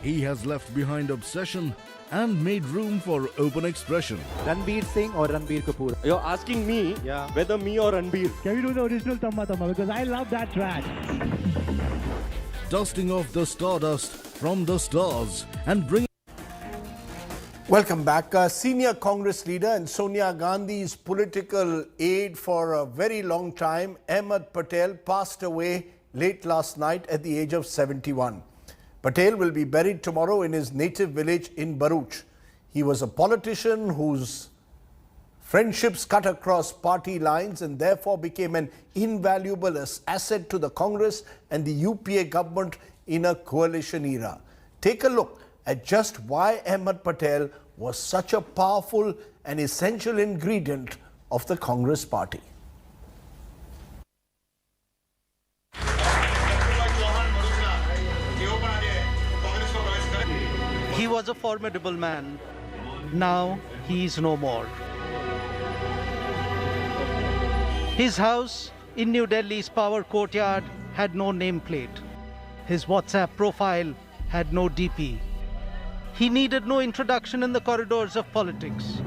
he has left behind obsession and made room for open expression. Ranbir Singh or Ranbir Kapoor? You're asking me whether me or Ranbir. Can we do the original Tamma Tamma? Because I love that track. Dusting off the stardust from the stars and bringing... Welcome back. Senior Congress leader and Sonia Gandhi's political aide for a very long time, Ahmed Patel, passed away late last night at the age of 71. Patel will be buried tomorrow in his native village in Bharuch. He was a politician whose friendships cut across party lines and therefore became an invaluable asset to the Congress and the UPA government in a coalition era. Take a look at just why Ahmed Patel was such a powerful and essential ingredient of the Congress party. He was a formidable man. Now he is no more. His house in New Delhi's Power Courtyard had no nameplate. His WhatsApp profile had no DP. He needed no introduction in the corridors of politics.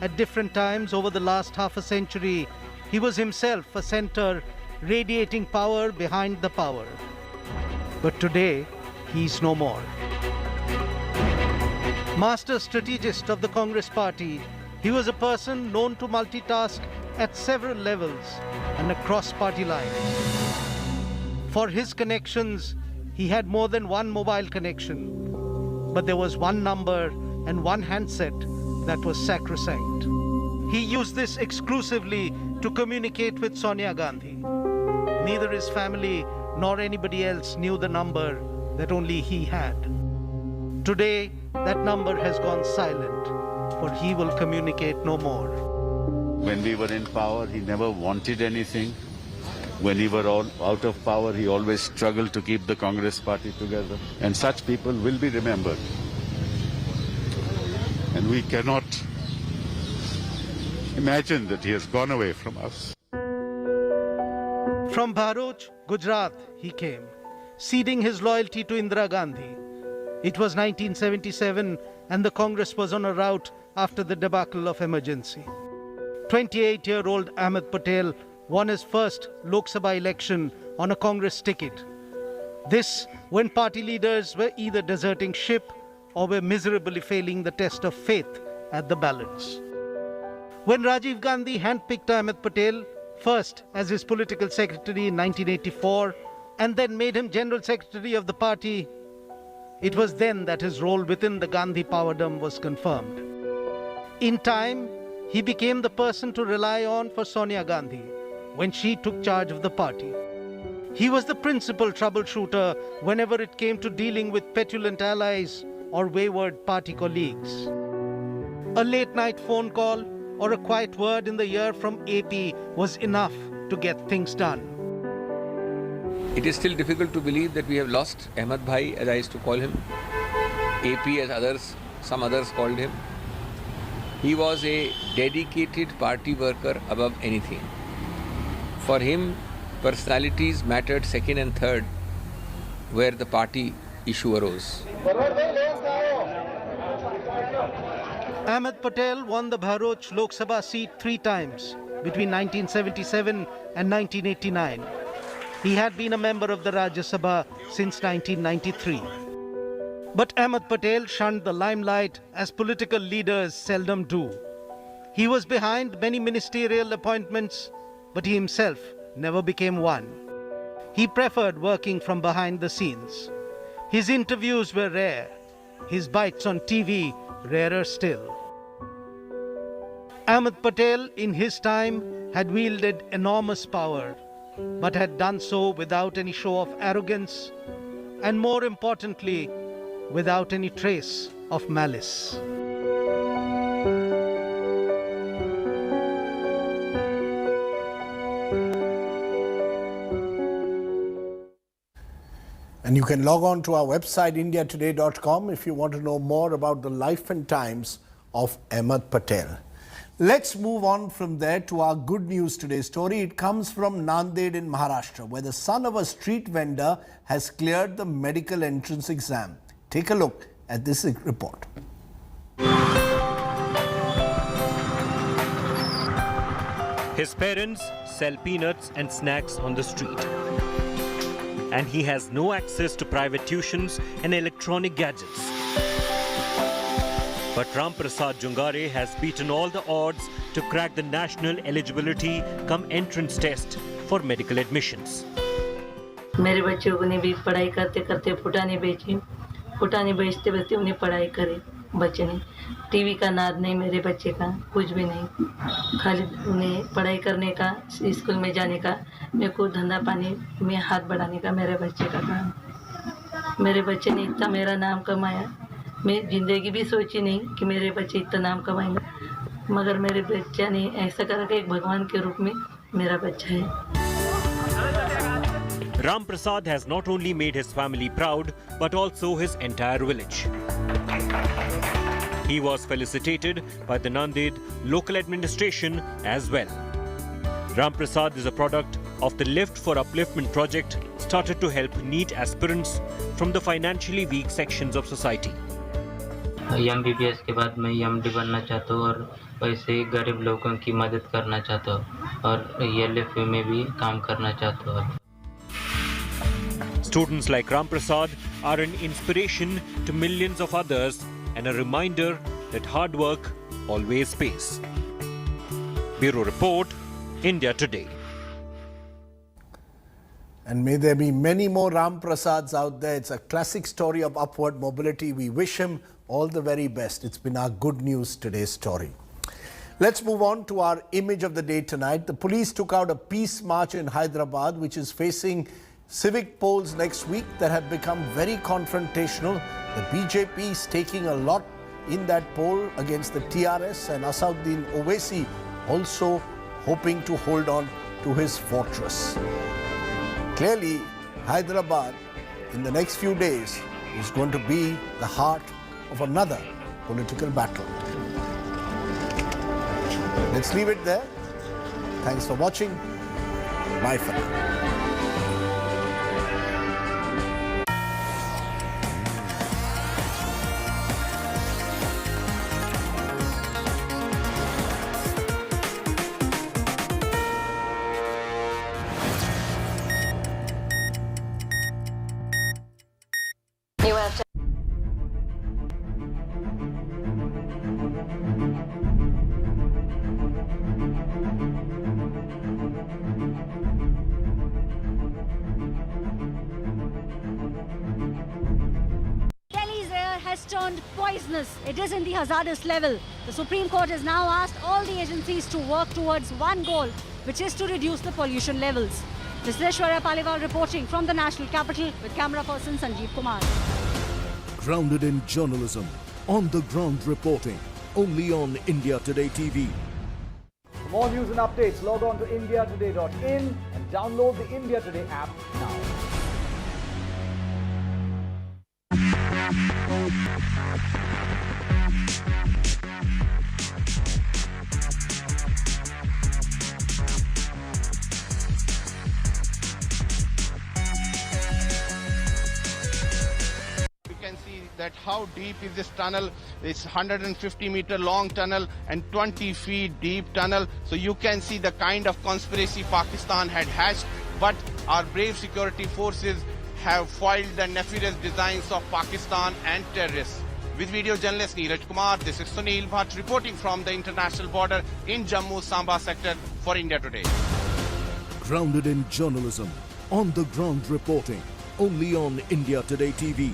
At different times over the last half a century, he was himself a center radiating power behind the power. But today, he's no more. Master strategist of the Congress party, he was a person known to multitask at several levels and across party lines. For his connections, he had more than one mobile connection. But there was one number and one handset that was sacrosanct. He used this exclusively to communicate with Sonia Gandhi. Neither his family nor anybody else knew the number that only he had. Today, that number has gone silent, for he will communicate no more. When we were in power, he never wanted anything. When we were all out of power, he always struggled to keep the Congress party together. And such people will be remembered. And we cannot imagine that he has gone away from us. From Bharuch, Gujarat, he came, ceding his loyalty to Indira Gandhi. It was 1977 and the Congress was on a rout after the debacle of emergency. 28-year-old Ahmed Patel won his first Lok Sabha election on a Congress ticket. This when party leaders were either deserting ship or were miserably failing the test of faith at the ballots. When Rajiv Gandhi handpicked Ahmed Patel, first as his political secretary in 1984 and then made him General Secretary of the party, it was then that his role within the Gandhi powerdom was confirmed. In time, he became the person to rely on for Sonia Gandhi when she took charge of the party. He was the principal troubleshooter whenever it came to dealing with petulant allies or wayward party colleagues. A late-night phone call or a quiet word in the ear from AP was enough to get things done. It is still difficult to believe that we have lost Ahmed Bhai, as I used to call him, AP as some others called him. He was a dedicated party worker above anything. For him, personalities mattered second and third where the party issue arose. Ahmed Patel won the Bharuch Lok Sabha seat 3 times between 1977 and 1989. He had been a member of the Rajya Sabha since 1993. But Ahmed Patel shunned the limelight as political leaders seldom do. He was behind many ministerial appointments, but he himself never became one. He preferred working from behind the scenes. His interviews were rare, his bites on TV rarer still. Ahmed Patel in his time had wielded enormous power, but had done so without any show of arrogance and, more importantly, without any trace of malice. And you can log on to our website indiatoday.com if you want to know more about the life and times of Ahmed Patel. Let's move on from there to our good news today story. It comes from Nanded in Maharashtra, where the son of a street vendor has cleared the medical entrance exam. Take a look at this report. His parents sell peanuts and snacks on the street. And he has no access to private tuitions and electronic gadgets. But Ram Prasad Jungare has beaten all the odds to crack the national eligibility cum entrance test for medical admissions. मेरे बच्चों को ने भी पढ़ाई करते करते फुटाने बेचते बेचते उन्हें पढ़ाई करे बच्चे ने टीवी का नाद नहीं मेरे बच्चे का कुछ भी नहीं खाली उन्हें पढ़ाई करने का स्कूल में जाने का मेरे को धंधा पानी में हाथ बढ़ाने का मेरे बच्चे का काम मेरे बच्चे ने इतना मेरा नाम कमाया मैं जिंदगी भी सोची नहीं कि मेरे बच्चे इतना नाम कमाएंगे मगर मेरे बच्चा ने ऐसा करा कि एक भगवान के रूप में मेरा बच्चा है Ram Prasad has not only made his family proud, but also his entire village. He was felicitated by the Nanded local administration as well. Ram Prasad is a product of the Lift for Upliftment project started to help NEET aspirants from the financially weak sections of society. MBBS के बाद मैं MD बनना चाहता हूँ और वैसे गरीब लोगों की मदद करना चाहता हूँ और ये लिफ्ट में भी काम करना चाहता हूँ. Students like Ram Prasad are an inspiration to millions of others and a reminder that hard work always pays. Bureau Report, India Today. And may there be many more Ram Prasads out there. It's a classic story of upward mobility. We wish him all the very best. It's been our good news today's story. Let's move on to our image of the day tonight. The police took out a peace march in Hyderabad, which is facing civic polls next week that have become very confrontational. The BJP is taking a lot in that poll against the TRS, and Asauddin Owaisi also hoping to hold on to his fortress. Clearly, Hyderabad in the next few days is going to be the heart of another political battle. Let's leave it there. Thanks for watching. Bye for now. poisonous. It is in the hazardous level. The Supreme Court has now asked all the agencies to work towards one goal, which is to reduce the pollution levels. This is Aishwarya Paliwal reporting from the national capital with camera person Sanjeev Kumar. Grounded in journalism, on the ground reporting, only on India Today TV. For more news and updates, log on to indiatoday.in and download the India Today app now. That how deep is this tunnel? It's 150-meter long tunnel and 20 feet deep tunnel. So you can see the kind of conspiracy Pakistan had hatched. But our brave security forces have foiled the nefarious designs of Pakistan and terrorists. With video journalist Neeraj Kumar, this is Sunil Bhatt reporting from the international border in Jammu Samba sector for India Today. Grounded in journalism, on the ground reporting, only on India Today TV.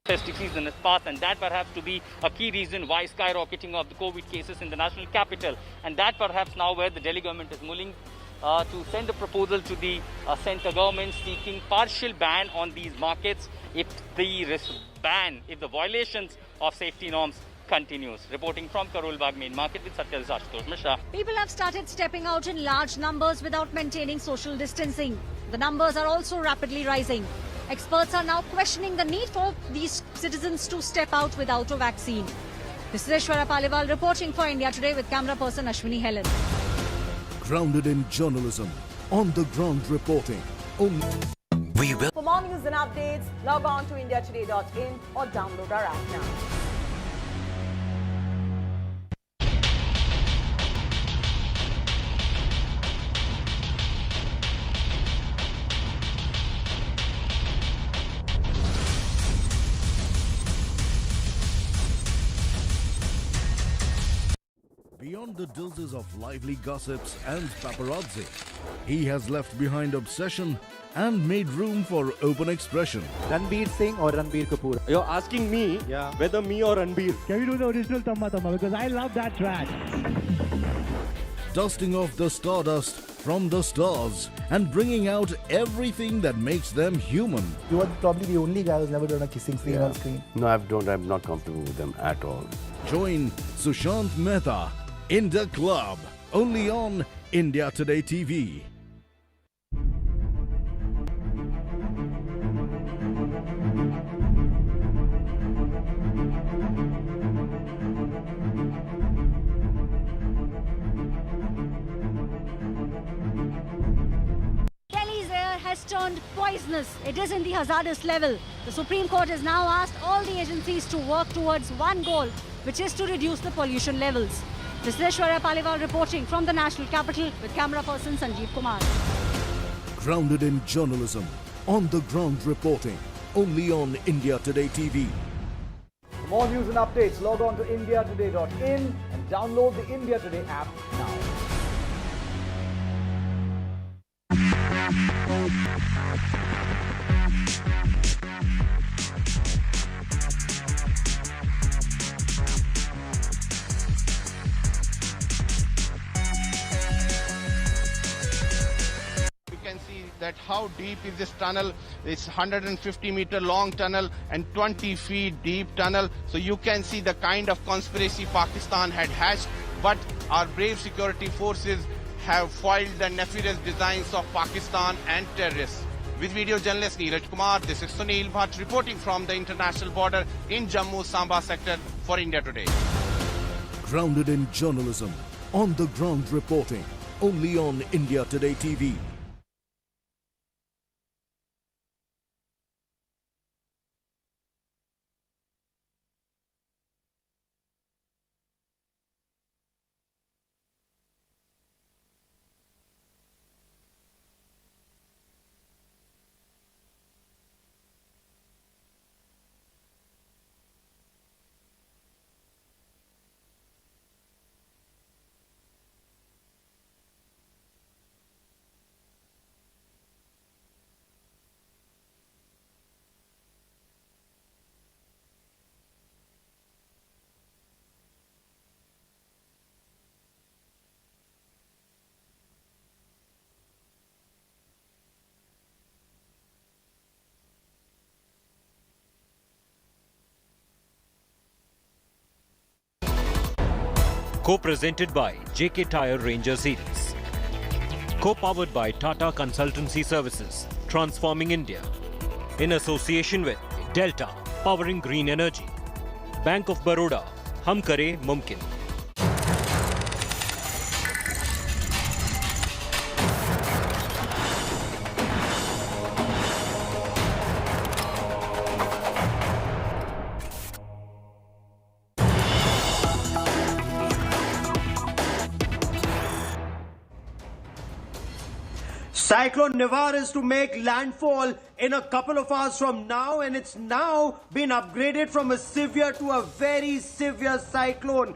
Festive season has passed, and that perhaps to be a key reason why skyrocketing of the COVID cases in the national capital, and that perhaps now where the Delhi government is mulling to send a proposal to the centre government seeking partial ban on these markets if the violations of safety norms continues. Reporting from Karol Bagh main market with Satyal Ashutosh Mishra. People have started stepping out in large numbers without maintaining social distancing. The numbers are also rapidly rising. Experts are now questioning the need for these citizens to step out without a vaccine. This is Aishwarya Paliwal reporting for India Today with camera person Ashwini Helen. Grounded in journalism, on the ground reporting, only. For more news and updates, log on to indiatoday.in or download our app now. Beyond the doses of lively gossips and paparazzi, he has left behind obsession and made room for open expression. Ranbir Singh or Ranbir Kapoor? You're asking me whether me or Ranbir. Can we do the original Tamma Tamma? Because I love that track. Dusting off the stardust from the stars and bringing out everything that makes them human. You are probably the only guy who's never done a kissing scene on screen. No, I'm not comfortable with them at all. Join Sushant Mehta in the club, only on India Today TV. Delhi's air has turned poisonous. It is in the hazardous level. The Supreme Court has now asked all the agencies to work towards one goal, which is to reduce the pollution levels. This is Aishwarya Paliwal reporting from the national capital with camera person Sanjeev Kumar. Grounded in journalism, on the ground reporting, only on India Today TV. For more news and updates, log on to indiatoday.in and download the India Today app now. That how deep is this tunnel? It's 150-meter long tunnel and 20 feet deep tunnel. So you can see the kind of conspiracy Pakistan had hatched. But our brave security forces have foiled the nefarious designs of Pakistan and terrorists. With video journalist Neeraj Kumar, this is Sunil Bhatt reporting from the international border in Jammu Samba sector for India Today. Grounded in journalism, on the ground reporting, only on India Today TV. Co-presented by JK Tyre Ranger Series. Co-powered by Tata Consultancy Services, transforming India. In association with Delta, powering green energy. Bank of Baroda, hum kare mumkin. Cyclone Nivar is to make landfall in a couple of hours from now, and it's now been upgraded from a severe to a very severe cyclone.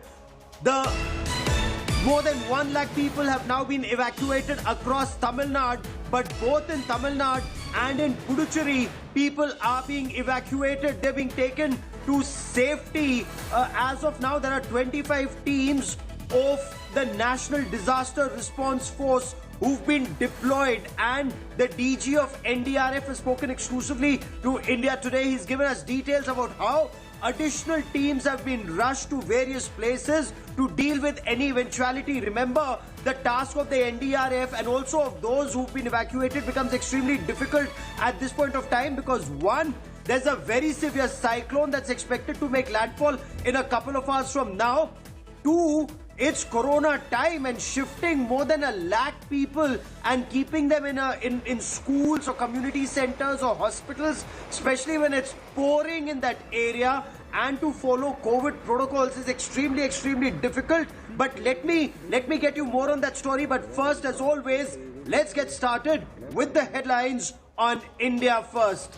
More than 1 lakh people have now been evacuated across Tamil Nadu, but both in Tamil Nadu and in Puducherry, people are being evacuated. They're being taken to safety. As of now, there are 25 teams of the National Disaster Response Force who've been deployed, and the DG of NDRF has spoken exclusively to India Today. He's given us details about how additional teams have been rushed to various places to deal with any eventuality. Remember, the task of the NDRF and also of those who've been evacuated becomes extremely difficult at this point of time because one, there's a very severe cyclone that's expected to make landfall in a couple of hours from now. Two, it's Corona time, and shifting more than 1 lakh people and keeping them in schools or community centers or hospitals, especially when it's pouring in that area, and to follow COVID protocols is extremely, extremely difficult. But let me get you more on that story. But first, as always, let's get started with the headlines on India First.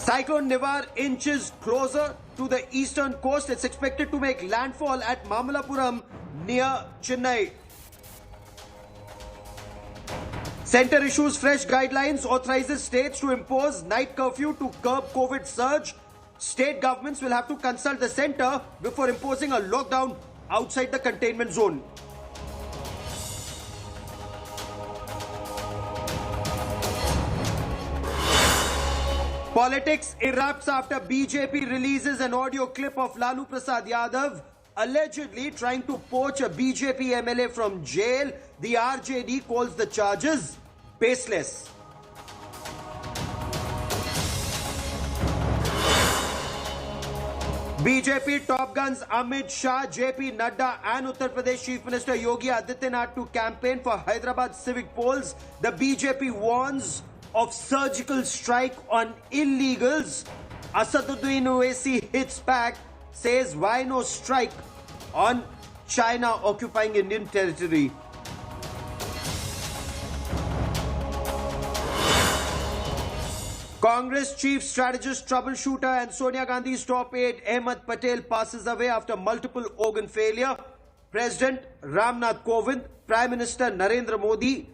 Cyclone Nivar inches closer to the eastern coast. It's expected to make landfall at Mamalapuram near Chennai. Centre issues fresh guidelines, authorizes states to impose night curfew to curb COVID surge. State governments will have to consult the centre before imposing a lockdown outside the containment zone. Politics erupts after BJP releases an audio clip of Lalu Prasad Yadav allegedly trying to poach a BJP MLA from jail. The RJD calls the charges baseless. BJP top guns Ahmed Shah, JP Nadda and Uttar Pradesh Chief Minister Yogi Adityanath to campaign for Hyderabad civic polls. The BJP warns of surgical strike on illegals. Asaduddin Owaisi hits back, says why no strike on China occupying Indian territory. Congress chief strategist, troubleshooter and Sonia Gandhi's top aide Ahmed Patel passes away after multiple organ failure. President Ramnath Kovind, Prime Minister Narendra Modi